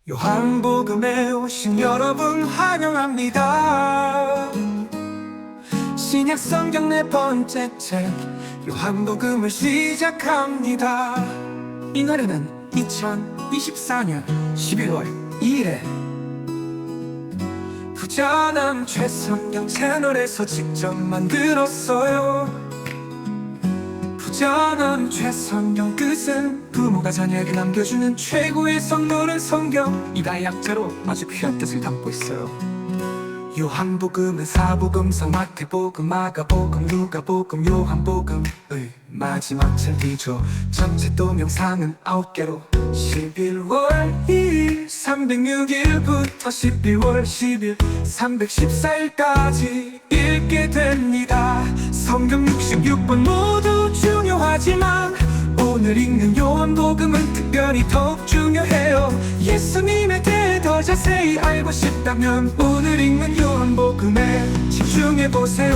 요한복음에 오신 여러분 환영합니다. 신약 성경 네 번째 책 요한복음을 시작합니다. 이 노래는 2024년 11월 2일에 부자남 최성경 채널에서 직접 만들었어요. 부자남 최성경 뜻은 부모가 자녀에게 남겨주는 최고의 선물은 성경. 이 다약자로 아주 귀한 뜻을 담고 있어요. 요한복음은 사복음서 마태복음 마가복음 누가복음 요한복음의 마지막 책이죠. 전체 동영상은 9개로 11월 2일 306일부터 12월 10일 314일까지 읽게 됩니다. 성경 66권 모두 중요하지만 오늘 읽는 요한복음은 특별히 더욱 중요해요. 예수님에 대해 더 자세히 알고 싶다면 오늘 읽는 요한복음에 집중해보세요.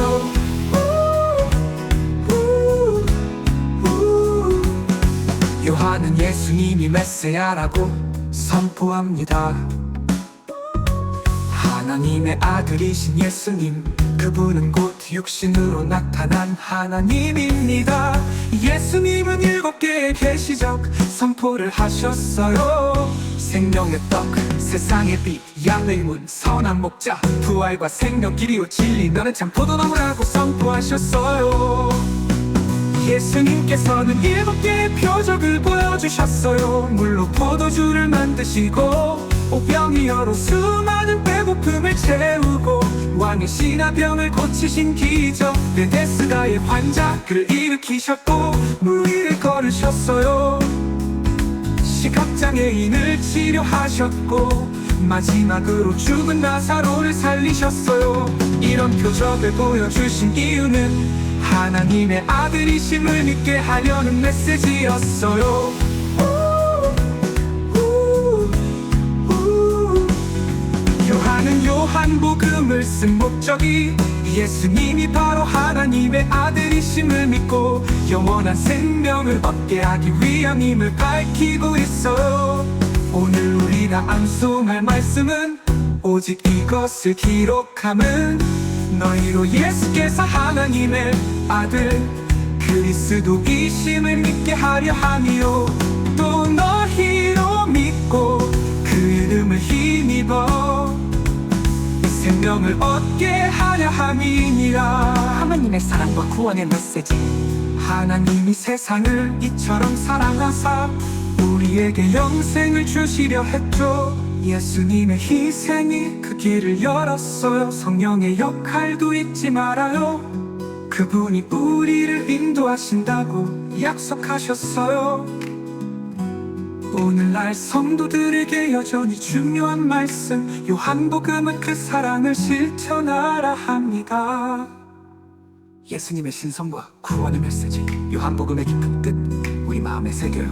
요한은 예수님이 메시아라고 선포합니다. 하나님의 아들이신 예수님, 그분은 곧 육신으로 나타난 하나님입니다. 예수님은 7개의 계시적 선포를 하셨어요. 생명의 떡, 세상의 빛, 양의 문, 선한 목자, 부활과 생명, 길이요 진리, 너는 참 포도나무라고 선포하셨어요. 예수님께서는 7개의 표적을 보여주셨어요. 물로 포도주를 만드시고 오병이어로 수많은 배고픔을 채우고 왕의 신화병을 고치신 기적, 베데스다의 환자를 일으키셨고 물 위를 걸으셨어요. 시각장애인을 치료하셨고 마지막으로 죽은 나사로를 살리셨어요. 이런 표적을 보여주신 이유는 하나님의 아들이심을 믿게 하려는 메시지였어요. 요한은 요한복음을 쓴 목적이 예수님이 바로 하나님의 아들이심을 믿고 영원한 생명을 얻게 하기 위함임을 밝히고 있어요. 오늘 우리가 암송할 말씀은 오직 이것을 기록함은 너희로 예수께서 하나님의 아들 그리스도이심을 믿게 하려 함이요 또 너희로 믿고 그 이름을 힘입어 생명을 얻게 하려 함이니라. 하나님의 사랑과 구원의 메시지. 하나님이 세상을 이처럼 사랑하사 우리에게 영생을 주시려 했죠. 예수님의 희생이 그 길을 열었어요. 성령의 역할도 잊지 말아요. 그분이 우리를 인도하신다고 약속하셨어요. 오늘날 성도들에게 여전히 중요한 말씀, 요한복음은 그 사랑을 실천하라 합니다. 예수님의 신성과 구원의 메시지, 요한복음의 깊은 뜻 우리 마음에 새겨요.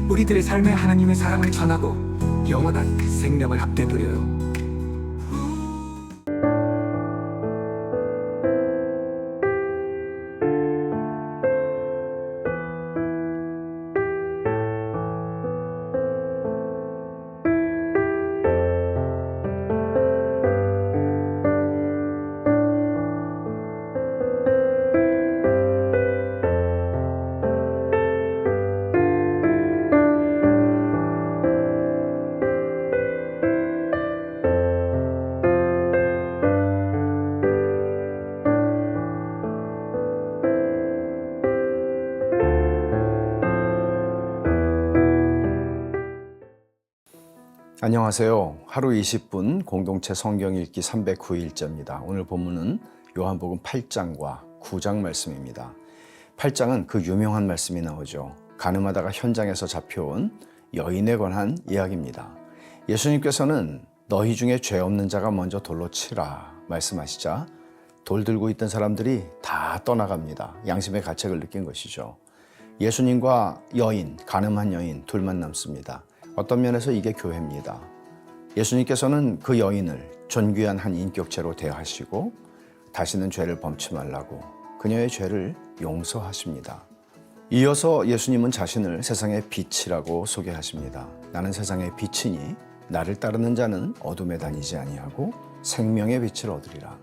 우리들의 삶에 하나님의 사랑을 전하고 영원한 생명을 합대 누려요. 안녕하세요. 하루 20분 공동체 성경 읽기 309일째입니다. 오늘 본문은 요한복음 8장과 9장 말씀입니다. 8장은 그 유명한 말씀이 나오죠. 가늠하다가 현장에서 잡혀온 여인에 관한 이야기입니다. 예수님께서는 너희 중에 죄 없는 자가 먼저 돌로 치라 말씀하시자 돌 들고 있던 사람들이 다 떠나갑니다. 양심의 가책을 느낀 것이죠. 예수님과 여인, 가늠한 여인 둘만 남습니다. 어떤 면에서 이게 교회입니다. 예수님께서는 그 여인을 존귀한 한 인격체로 대하시고 다시는 죄를 범치 말라고 그녀의 죄를 용서하십니다. 이어서 예수님은 자신을 세상의 빛이라고 소개하십니다. 나는 세상의 빛이니 나를 따르는 자는 어둠에 다니지 아니하고 생명의 빛을 얻으리라.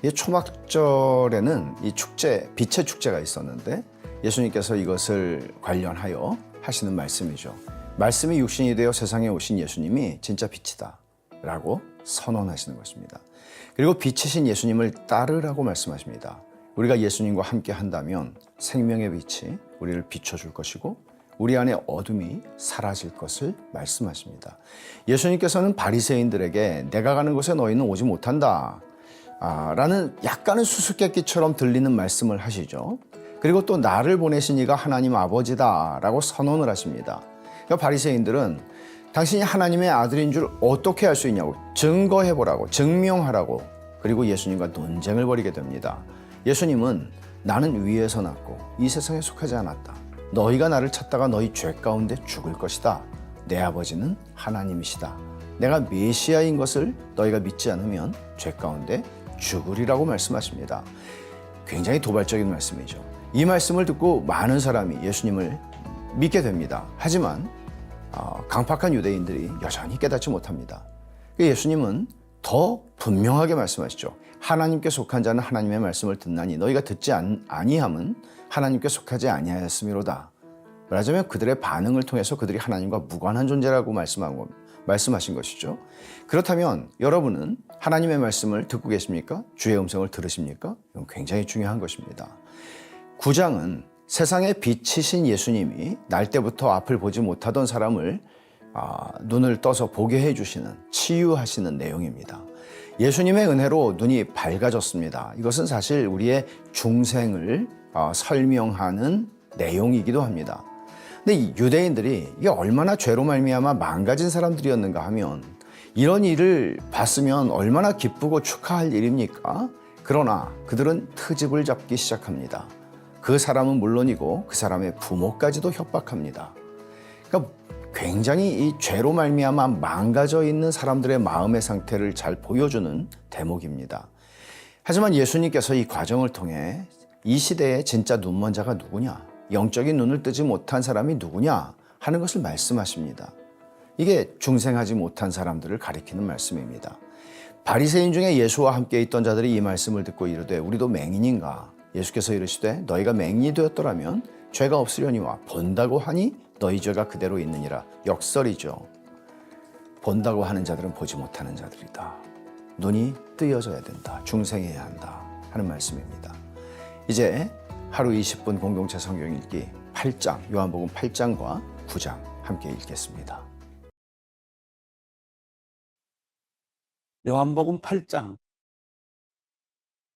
이 초막절에는 이 축제, 빛의 축제가 있었는데 예수님께서 이것을 관련하여 하시는 말씀이죠. 말씀이 육신이 되어 세상에 오신 예수님이 진짜 빛이다 라고 선언하시는 것입니다. 그리고 빛이신 예수님을 따르라고 말씀하십니다. 우리가 예수님과 함께 한다면 생명의 빛이 우리를 비춰줄 것이고 우리 안에 어둠이 사라질 것을 말씀하십니다. 예수님께서는 바리새인들에게 내가 가는 곳에 너희는 오지 못한다 라는 약간은 수수께끼처럼 들리는 말씀을 하시죠. 그리고 또 나를 보내신 이가 하나님 아버지다 라고 선언을 하십니다. 그러니까 바리새인들은 당신이 하나님의 아들인 줄 어떻게 알 수 있냐고 증거해보라고 증명하라고 그리고 예수님과 논쟁을 벌이게 됩니다. 예수님은 나는 위에서 났고 이 세상에 속하지 않았다. 너희가 나를 찾다가 너희 죄 가운데 죽을 것이다. 내 아버지는 하나님이시다. 내가 메시아인 것을 너희가 믿지 않으면 죄 가운데 죽으리라고 말씀하십니다. 굉장히 도발적인 말씀이죠. 이 말씀을 듣고 많은 사람이 예수님을 믿게 됩니다. 하지만 강팍한 유대인들이 여전히 깨닫지 못합니다. 예수님은 더 분명하게 말씀하시죠. 하나님께 속한 자는 하나님의 말씀을 듣나니 너희가 듣지 아니함은 하나님께 속하지 아니하였음이로다. 말하자면 그들의 반응을 통해서 그들이 하나님과 무관한 존재라고 말씀하신 것이죠. 그렇다면 여러분은 하나님의 말씀을 듣고 계십니까? 주의 음성을 들으십니까? 이건 굉장히 중요한 것입니다. 9장은 세상의 빛이신 예수님이 날 때부터 앞을 보지 못하던 사람을 눈을 떠서 보게 해주시는 치유하시는 내용입니다. 예수님의 은혜로 눈이 밝아졌습니다. 이것은 사실 우리의 중생을 설명하는 내용이기도 합니다. 근데 이 유대인들이 이게 얼마나 죄로 말미암아 망가진 사람들이었는가 하면 이런 일을 봤으면 얼마나 기쁘고 축하할 일입니까? 그러나 그들은 트집을 잡기 시작합니다. 그 사람은 물론이고 그 사람의 부모까지도 협박합니다. 그러니까 굉장히 이 죄로 말미암아 망가져 있는 사람들의 마음의 상태를 잘 보여주는 대목입니다. 하지만 예수님께서 이 과정을 통해 이 시대의 진짜 눈먼 자가 누구냐, 영적인 눈을 뜨지 못한 사람이 누구냐 하는 것을 말씀하십니다. 이게 중생하지 못한 사람들을 가리키는 말씀입니다. 바리새인 중에 예수와 함께 있던 자들이 이 말씀을 듣고 이르되 우리도 맹인인가? 예수께서 이르시되 너희가 맹인이 되었더라면 죄가 없으려니와 본다고 하니 너희 죄가 그대로 있느니라. 역설이죠. 본다고 하는 자들은 보지 못하는 자들이다. 눈이 뜨여져야 된다. 중생해야 한다 하는 말씀입니다. 이제 하루 20분 공동체 성경 읽기 8장, 요한복음 8장과 9장 함께 읽겠습니다. 요한복음 8장.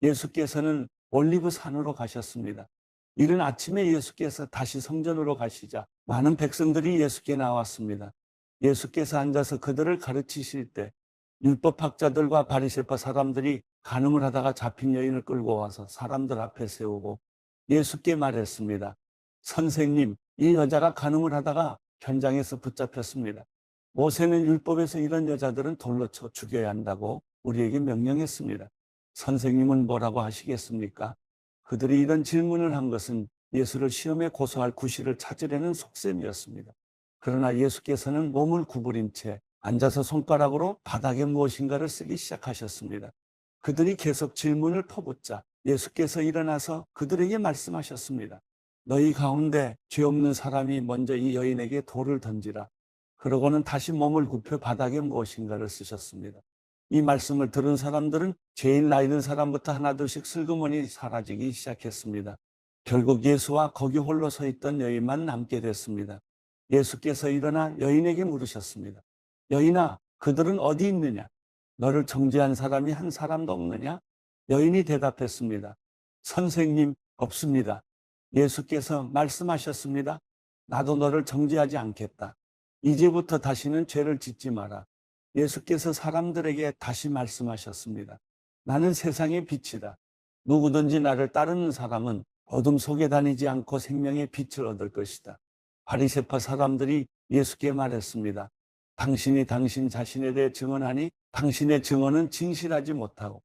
예수께서는 올리브 산으로 가셨습니다. 이른 아침에 예수께서 다시 성전으로 가시자 많은 백성들이 예수께 나왔습니다. 예수께서 앉아서 그들을 가르치실 때 율법학자들과 바리새파 사람들이 간음을 하다가 잡힌 여인을 끌고 와서 사람들 앞에 세우고 예수께 말했습니다. 선생님, 이 여자가 간음을 하다가 현장에서 붙잡혔습니다. 모세는 율법에서 이런 여자들은 돌로 쳐 죽여야 한다고 우리에게 명령했습니다. 선생님은 뭐라고 하시겠습니까? 그들이 이런 질문을 한 것은 예수를 시험에 고소할 구실을 찾으려는 속셈이었습니다. 그러나 예수께서는 몸을 구부린 채 앉아서 손가락으로 바닥에 무엇인가를 쓰기 시작하셨습니다. 그들이 계속 질문을 퍼붓자 예수께서 일어나서 그들에게 말씀하셨습니다. 너희 가운데 죄 없는 사람이 먼저 이 여인에게 돌을 던지라. 그러고는 다시 몸을 굽혀 바닥에 무엇인가를 쓰셨습니다. 이 말씀을 들은 사람들은 제일 나이 든 사람부터 하나둘씩 슬그머니 사라지기 시작했습니다. 결국 예수와 거기 홀로 서 있던 여인만 남게 됐습니다. 예수께서 일어나 여인에게 물으셨습니다. 여인아, 그들은 어디 있느냐? 너를 정죄한 사람이 한 사람도 없느냐? 여인이 대답했습니다. 선생님, 없습니다. 예수께서 말씀하셨습니다. 나도 너를 정죄하지 않겠다. 이제부터 다시는 죄를 짓지 마라. 예수께서 사람들에게 다시 말씀하셨습니다. 나는 세상의 빛이다. 누구든지 나를 따르는 사람은 어둠 속에 다니지 않고 생명의 빛을 얻을 것이다. 바리새파 사람들이 예수께 말했습니다. 당신이 당신 자신에 대해 증언하니 당신의 증언은 진실하지 못하고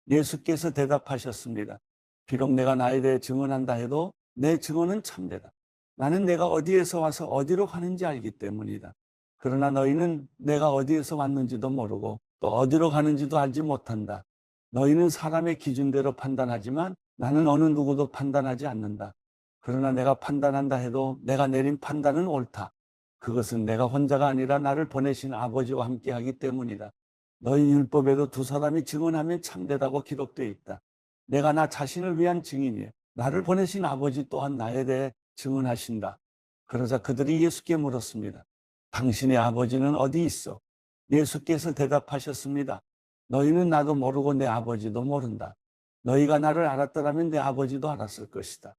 예수께서 대답하셨습니다. 비록 내가 나에 대해 증언한다 해도 내 증언은 참되다. 나는 내가 어디에서 와서 어디로 가는지 알기 때문이다. 그러나 너희는 내가 어디에서 왔는지도 모르고 또 어디로 가는지도 알지 못한다. 너희는 사람의 기준대로 판단하지만 나는 어느 누구도 판단하지 않는다. 그러나 내가 판단한다 해도 내가 내린 판단은 옳다. 그것은 내가 혼자가 아니라 나를 보내신 아버지와 함께하기 때문이다. 너희 율법에도 두 사람이 증언하면 참되다고 기록되어 있다. 내가 나 자신을 위한 증인이요 나를 보내신 아버지 또한 나에 대해 증언하신다. 그러자 그들이 예수께 물었습니다. 당신의 아버지는 어디 있어? 예수께서 대답하셨습니다. 너희는 나도 모르고 내 아버지도 모른다. 너희가 나를 알았더라면 내 아버지도 알았을 것이다.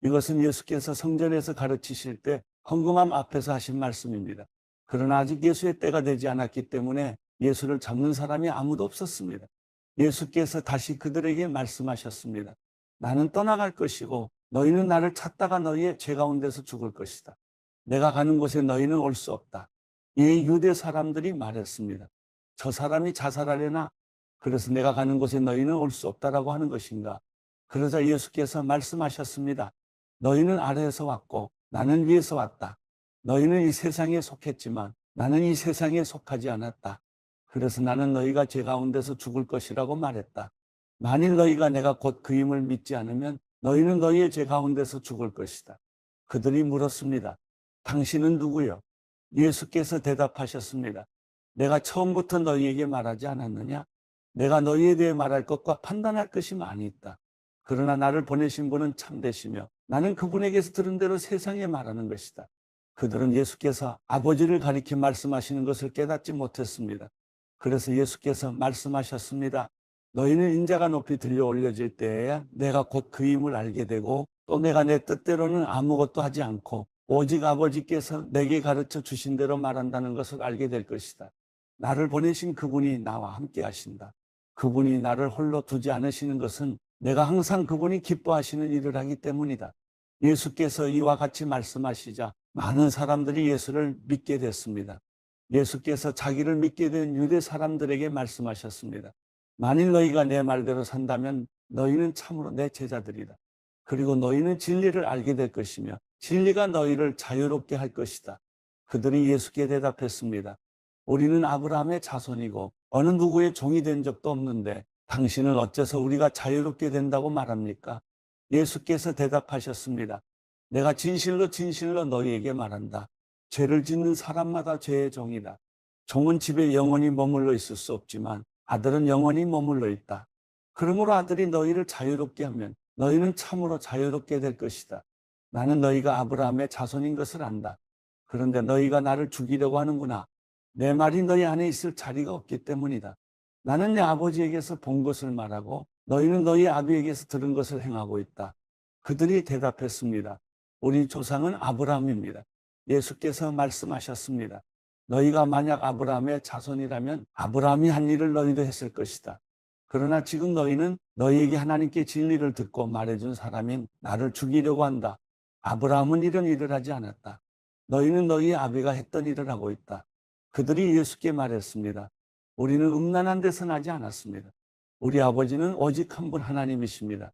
이것은 예수께서 성전에서 가르치실 때 헌금함 앞에서 하신 말씀입니다. 그러나 아직 예수의 때가 되지 않았기 때문에 예수를 잡는 사람이 아무도 없었습니다. 예수께서 다시 그들에게 말씀하셨습니다. 나는 떠나갈 것이고 너희는 나를 찾다가 너희의 죄 가운데서 죽을 것이다. 내가 가는 곳에 너희는 올 수 없다. 이 유대 사람들이 말했습니다. 저 사람이 자살하려나? 그래서 내가 가는 곳에 너희는 올 수 없다라고 하는 것인가? 그러자 예수께서 말씀하셨습니다. 너희는 아래에서 왔고 나는 위에서 왔다. 너희는 이 세상에 속했지만 나는 이 세상에 속하지 않았다. 그래서 나는 너희가 죄 가운데서 죽을 것이라고 말했다. 만일 너희가 내가 곧 그임을 믿지 않으면 너희는 너희의 죄 가운데서 죽을 것이다. 그들이 물었습니다. 당신은 누구요? 예수께서 대답하셨습니다. 내가 처음부터 너희에게 말하지 않았느냐? 내가 너희에 대해 말할 것과 판단할 것이 많이 있다. 그러나 나를 보내신 분은 참되시며 나는 그분에게서 들은 대로 세상에 말하는 것이다. 그들은 예수께서 아버지를 가리켜 말씀하시는 것을 깨닫지 못했습니다. 그래서 예수께서 말씀하셨습니다. 너희는 인자가 높이 들려 올려질 때에야 내가 곧 그임을 알게 되고 또 내가 내 뜻대로는 아무것도 하지 않고 오직 아버지께서 내게 가르쳐 주신 대로 말한다는 것을 알게 될 것이다. 나를 보내신 그분이 나와 함께 하신다. 그분이 나를 홀로 두지 않으시는 것은 내가 항상 그분이 기뻐하시는 일을 하기 때문이다. 예수께서 이와 같이 말씀하시자 많은 사람들이 예수를 믿게 됐습니다. 예수께서 자기를 믿게 된 유대 사람들에게 말씀하셨습니다. 만일 너희가 내 말대로 산다면 너희는 참으로 내 제자들이다. 그리고 너희는 진리를 알게 될 것이며 진리가 너희를 자유롭게 할 것이다. 그들이 예수께 대답했습니다. 우리는 아브라함의 자손이고 어느 누구의 종이 된 적도 없는데 당신은 어째서 우리가 자유롭게 된다고 말합니까? 예수께서 대답하셨습니다. 내가 진실로 진실로 너희에게 말한다. 죄를 짓는 사람마다 죄의 종이다. 종은 집에 영원히 머물러 있을 수 없지만 아들은 영원히 머물러 있다. 그러므로 아들이 너희를 자유롭게 하면 너희는 참으로 자유롭게 될 것이다. 나는 너희가 아브라함의 자손인 것을 안다. 그런데 너희가 나를 죽이려고 하는구나. 내 말이 너희 안에 있을 자리가 없기 때문이다. 나는 내 아버지에게서 본 것을 말하고 너희는 너희 아비에게서 들은 것을 행하고 있다. 그들이 대답했습니다. 우리 조상은 아브라함입니다. 예수께서 말씀하셨습니다. 너희가 만약 아브라함의 자손이라면 아브라함이 한 일을 너희도 했을 것이다. 그러나 지금 너희는 너희에게 하나님께 진리를 듣고 말해준 사람인 나를 죽이려고 한다. 아브라함은 이런 일을 하지 않았다. 너희는 너희 아비가 했던 일을 하고 있다. 그들이 예수께 말했습니다. 우리는 음란한 데서 나지 않았습니다. 우리 아버지는 오직 한 분 하나님이십니다.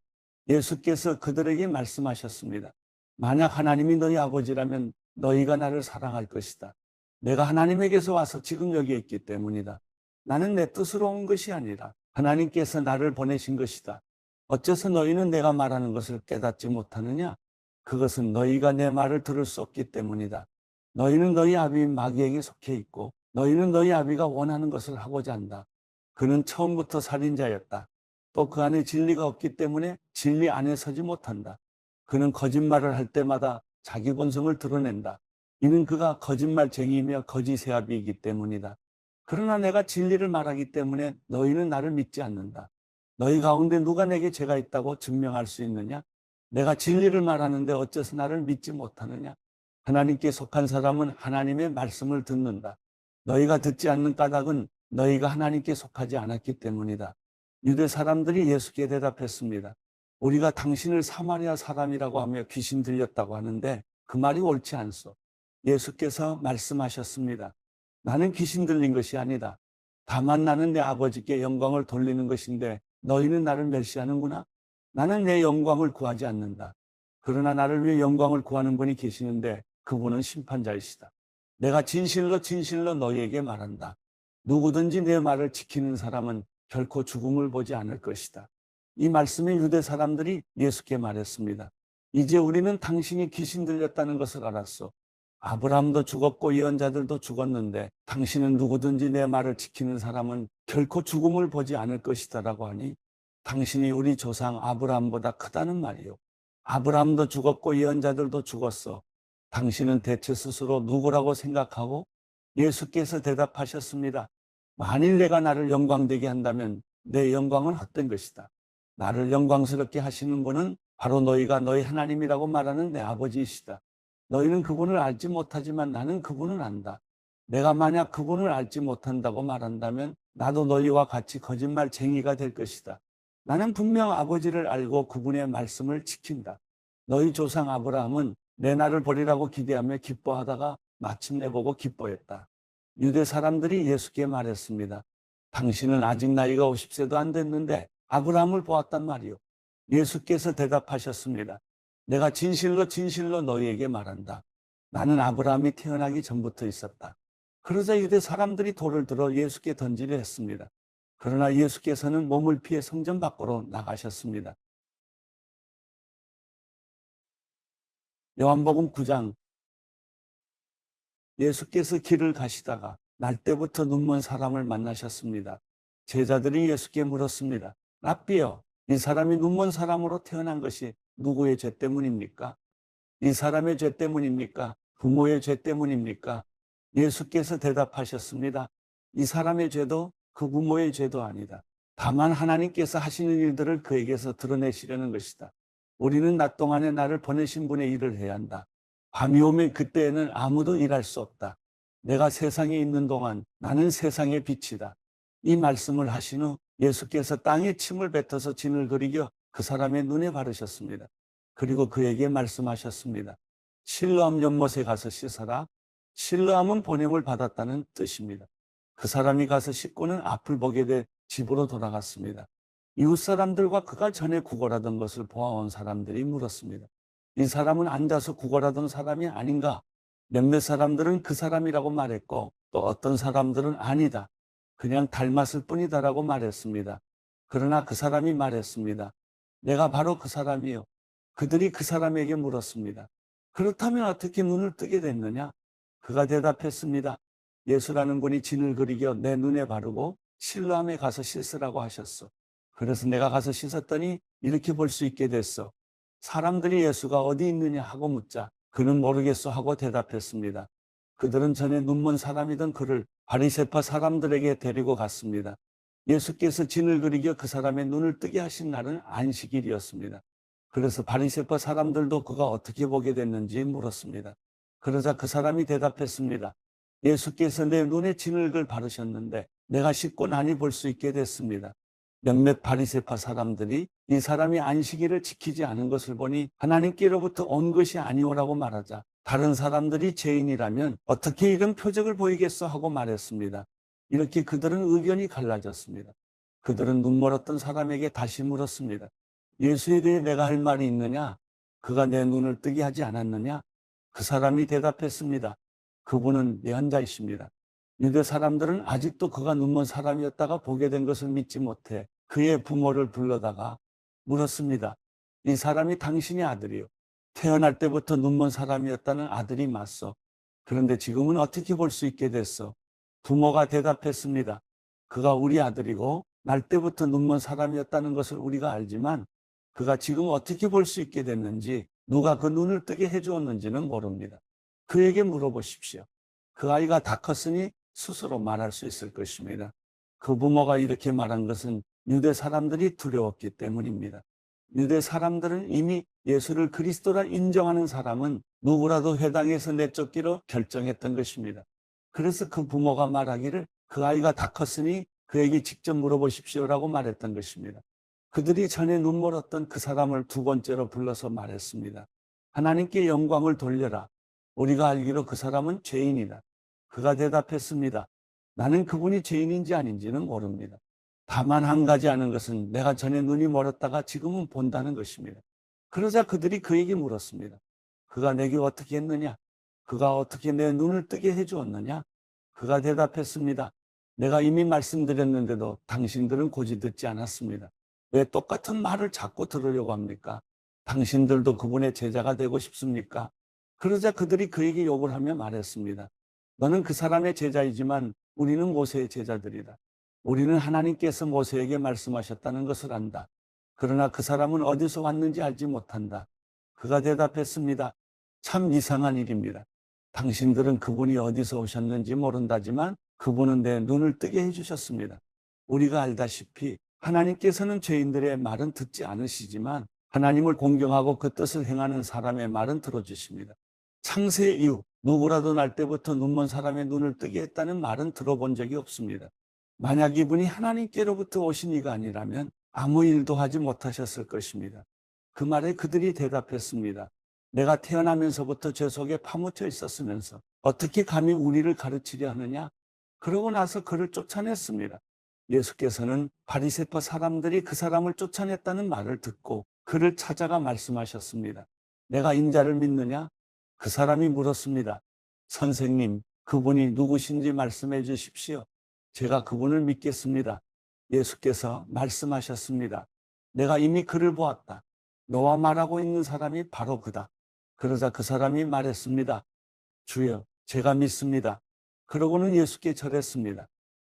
예수께서 그들에게 말씀하셨습니다. 만약 하나님이 너희 아버지라면 너희가 나를 사랑할 것이다. 내가 하나님에게서 와서 지금 여기에 있기 때문이다. 나는 내 뜻으로 온 것이 아니라 하나님께서 나를 보내신 것이다. 어째서 너희는 내가 말하는 것을 깨닫지 못하느냐? 그것은 너희가 내 말을 들을 수 없기 때문이다. 너희는 너희 아비인 마귀에게 속해 있고 너희는 너희 아비가 원하는 것을 하고자 한다. 그는 처음부터 살인자였다. 또 그 안에 진리가 없기 때문에 진리 안에 서지 못한다. 그는 거짓말을 할 때마다 자기 본성을 드러낸다. 이는 그가 거짓말쟁이이며 거짓의 아비이기 때문이다. 그러나 내가 진리를 말하기 때문에 너희는 나를 믿지 않는다. 너희 가운데 누가 내게 죄가 있다고 증명할 수 있느냐? 내가 진리를 말하는데 어째서 나를 믿지 못하느냐? 하나님께 속한 사람은 하나님의 말씀을 듣는다. 너희가 듣지 않는 까닭은 너희가 하나님께 속하지 않았기 때문이다. 유대 사람들이 예수께 대답했습니다. 우리가 당신을 사마리아 사람이라고 하며 귀신 들렸다고 하는데 그 말이 옳지 않소. 예수께서 말씀하셨습니다. 나는 귀신 들린 것이 아니다. 다만 나는 내 아버지께 영광을 돌리는 것인데 너희는 나를 멸시하는구나. 나는 내 영광을 구하지 않는다. 그러나 나를 위해 영광을 구하는 분이 계시는데 그분은 심판자이시다. 내가 진실로 진실로 너희에게 말한다. 누구든지 내 말을 지키는 사람은 결코 죽음을 보지 않을 것이다. 이 말씀에 유대 사람들이 예수께 말했습니다. 이제 우리는 당신이 귀신 들렸다는 것을 알았소. 아브라함도 죽었고 예언자들도 죽었는데 당신은 누구든지 내 말을 지키는 사람은 결코 죽음을 보지 않을 것이다라고 하니 당신이 우리 조상 아브라함보다 크다는 말이요. 아브라함도 죽었고 예언자들도 죽었어. 당신은 대체 스스로 누구라고 생각하고? 예수께서 대답하셨습니다. 만일 내가 나를 영광되게 한다면 내 영광은 헛된 것이다. 나를 영광스럽게 하시는 분은 바로 너희가 너희 하나님이라고 말하는 내 아버지이시다. 너희는 그분을 알지 못하지만 나는 그분을 안다. 내가 만약 그분을 알지 못한다고 말한다면 나도 너희와 같이 거짓말쟁이가 될 것이다. 나는 분명 아버지를 알고 그분의 말씀을 지킨다. 너희 조상 아브라함은 내 날을 보리라고 기대하며 기뻐하다가 마침내 보고 기뻐했다. 유대 사람들이 예수께 말했습니다. 당신은 아직 나이가 50세도 안 됐는데 아브라함을 보았단 말이요. 예수께서 대답하셨습니다. 내가 진실로 진실로 너희에게 말한다. 나는 아브라함이 태어나기 전부터 있었다. 그러자 유대 사람들이 돌을 들어 예수께 던지려 했습니다. 그러나 예수께서는 몸을 피해 성전 밖으로 나가셨습니다. 요한복음 9장. 예수께서 길을 가시다가 날때부터 눈먼 사람을 만나셨습니다. 제자들이 예수께 물었습니다. 랍비여, 이 사람이 눈먼 사람으로 태어난 것이 누구의 죄 때문입니까? 이 사람의 죄 때문입니까? 부모의 죄 때문입니까? 예수께서 대답하셨습니다. 이 사람의 죄도 그 부모의 죄도 아니다. 다만 하나님께서 하시는 일들을 그에게서 드러내시려는 것이다. 우리는 낮 동안에 나를 보내신 분의 일을 해야 한다. 밤이 오면 그때에는 아무도 일할 수 없다. 내가 세상에 있는 동안 나는 세상의 빛이다. 이 말씀을 하신 후 예수께서 땅에 침을 뱉어서 진을 그리겨 그 사람의 눈에 바르셨습니다. 그리고 그에게 말씀하셨습니다. 실로암 연못에 가서 씻어라. 실로암은 보냄을 받았다는 뜻입니다. 그 사람이 가서 씻고는 앞을 보게 돼 집으로 돌아갔습니다. 이웃 사람들과 그가 전에 구걸하던 것을 보아온 사람들이 물었습니다. 이 사람은 앉아서 구걸하던 사람이 아닌가? 몇몇 사람들은 그 사람이라고 말했고 또 어떤 사람들은 아니다. 그냥 닮았을 뿐이다라고 말했습니다. 그러나 그 사람이 말했습니다. 내가 바로 그 사람이요. 그들이 그 사람에게 물었습니다. 그렇다면 어떻게 눈을 뜨게 됐느냐? 그가 대답했습니다. 예수라는 분이 진을 그리겨 내 눈에 바르고 실로암에 가서 씻으라고 하셨어. 그래서 내가 가서 씻었더니 이렇게 볼 수 있게 됐어. 사람들이 예수가 어디 있느냐 하고 묻자 그는 모르겠어 하고 대답했습니다. 그들은 전에 눈먼 사람이던 그를 바리새파 사람들에게 데리고 갔습니다. 예수께서 진을 그리겨 그 사람의 눈을 뜨게 하신 날은 안식일이었습니다. 그래서 바리새파 사람들도 그가 어떻게 보게 됐는지 물었습니다. 그러자 그 사람이 대답했습니다. 예수께서 내 눈에 진흙을 바르셨는데 내가 씻고 나니 볼 수 있게 됐습니다. 몇몇 바리새파 사람들이 이 사람이 안식일을 지키지 않은 것을 보니 하나님께로부터 온 것이 아니오라고 말하자 다른 사람들이 죄인이라면 어떻게 이런 표적을 보이겠어 하고 말했습니다. 이렇게 그들은 의견이 갈라졌습니다. 그들은 눈멀었던 사람에게 다시 물었습니다. 예수에 대해 내가 할 말이 있느냐? 그가 내 눈을 뜨게 하지 않았느냐? 그 사람이 대답했습니다. 그분은 예언자이십니다. 유대 사람들은 아직도 그가 눈먼 사람이었다가 보게 된 것을 믿지 못해 그의 부모를 불러다가 물었습니다. 이 사람이 당신의 아들이요. 태어날 때부터 눈먼 사람이었다는 아들이 맞소. 그런데 지금은 어떻게 볼 수 있게 됐어? 부모가 대답했습니다. 그가 우리 아들이고 날 때부터 눈먼 사람이었다는 것을 우리가 알지만 그가 지금 어떻게 볼 수 있게 됐는지 누가 그 눈을 뜨게 해주었는지는 모릅니다. 그에게 물어보십시오. 그 아이가 다 컸으니 스스로 말할 수 있을 것입니다. 그 부모가 이렇게 말한 것은 유대 사람들이 두려웠기 때문입니다. 유대 사람들은 이미 예수를 그리스도라 인정하는 사람은 누구라도 회당에서 내쫓기로 결정했던 것입니다. 그래서 그 부모가 말하기를 그 아이가 다 컸으니 그에게 직접 물어보십시오라고 말했던 것입니다. 그들이 전에 눈멀었던 그 사람을 두 번째로 불러서 말했습니다. 하나님께 영광을 돌려라. 우리가 알기로 그 사람은 죄인이다. 그가 대답했습니다. 나는 그분이 죄인인지 아닌지는 모릅니다. 다만 한 가지 아는 것은 내가 전에 눈이 멀었다가 지금은 본다는 것입니다. 그러자 그들이 그에게 물었습니다. 그가 내게 어떻게 했느냐? 그가 어떻게 내 눈을 뜨게 해주었느냐? 그가 대답했습니다. 내가 이미 말씀드렸는데도 당신들은 고지 듣지 않았습니다. 왜 똑같은 말을 자꾸 들으려고 합니까? 당신들도 그분의 제자가 되고 싶습니까? 그러자 그들이 그에게 욕을 하며 말했습니다. 너는 그 사람의 제자이지만 우리는 모세의 제자들이다. 우리는 하나님께서 모세에게 말씀하셨다는 것을 안다. 그러나 그 사람은 어디서 왔는지 알지 못한다. 그가 대답했습니다. 참 이상한 일입니다. 당신들은 그분이 어디서 오셨는지 모른다지만 그분은 내 눈을 뜨게 해주셨습니다. 우리가 알다시피 하나님께서는 죄인들의 말은 듣지 않으시지만 하나님을 공경하고 그 뜻을 행하는 사람의 말은 들어주십니다. 창세 이후 누구라도 날 때부터 눈먼 사람의 눈을 뜨게 했다는 말은 들어본 적이 없습니다. 만약 이분이 하나님께로부터 오신 이가 아니라면 아무 일도 하지 못하셨을 것입니다. 그 말에 그들이 대답했습니다. 내가 태어나면서부터 죄 속에 파묻혀 있었으면서 어떻게 감히 우리를 가르치려 하느냐? 그러고 나서 그를 쫓아냈습니다. 예수께서는 바리새파 사람들이 그 사람을 쫓아냈다는 말을 듣고 그를 찾아가 말씀하셨습니다. 내가 인자를 믿느냐? 그 사람이 물었습니다. 선생님, 그분이 누구신지 말씀해 주십시오. 제가 그분을 믿겠습니다. 예수께서 말씀하셨습니다. 내가 이미 그를 보았다. 너와 말하고 있는 사람이 바로 그다. 그러자 그 사람이 말했습니다. 주여, 제가 믿습니다. 그러고는 예수께 절했습니다.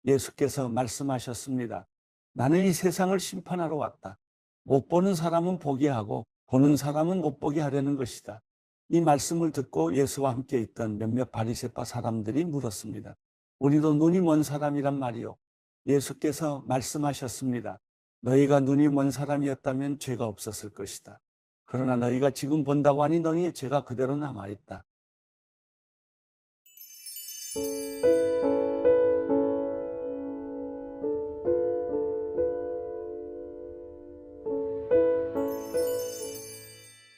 예수께서 말씀하셨습니다. 나는 이 세상을 심판하러 왔다. 못 보는 사람은 보게 하고 보는 사람은 못 보게 하려는 것이다. 이 말씀을 듣고 예수와 함께 있던 몇몇 바리새파 사람들이 물었습니다. 우리도 눈이 먼 사람이란 말이요. 예수께서 말씀하셨습니다. 너희가 눈이 먼 사람이었다면 죄가 없었을 것이다. 그러나 너희가 지금 본다고 하니 너희의 죄가 그대로 남아있다.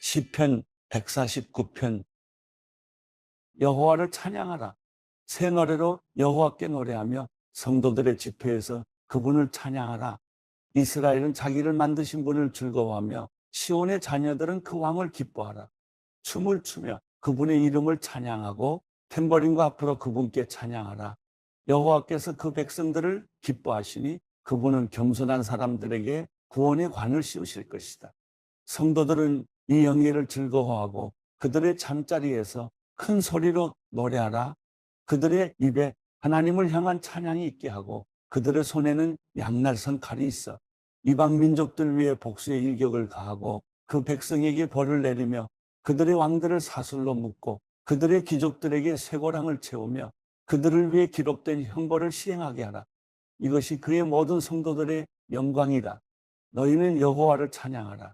시편 149편 여호와를 찬양하라. 새 노래로 여호와께 노래하며 성도들의 집회에서 그분을 찬양하라. 이스라엘은 자기를 만드신 분을 즐거워하며 시온의 자녀들은 그 왕을 기뻐하라. 춤을 추며 그분의 이름을 찬양하고 탬버린과 앞으로 그분께 찬양하라. 여호와께서 그 백성들을 기뻐하시니 그분은 겸손한 사람들에게 구원의 관을 씌우실 것이다. 성도들은 이 영예를 즐거워하고 그들의 잠자리에서 큰 소리로 노래하라. 그들의 입에 하나님을 향한 찬양이 있게 하고 그들의 손에는 양날선 칼이 있어 이방 민족들 위해 복수의 일격을 가하고 그 백성에게 벌을 내리며 그들의 왕들을 사슬로 묶고 그들의 귀족들에게 쇠고랑을 채우며 그들을 위해 기록된 형벌을 시행하게 하라. 이것이 그의 모든 성도들의 영광이다. 너희는 여호와를 찬양하라.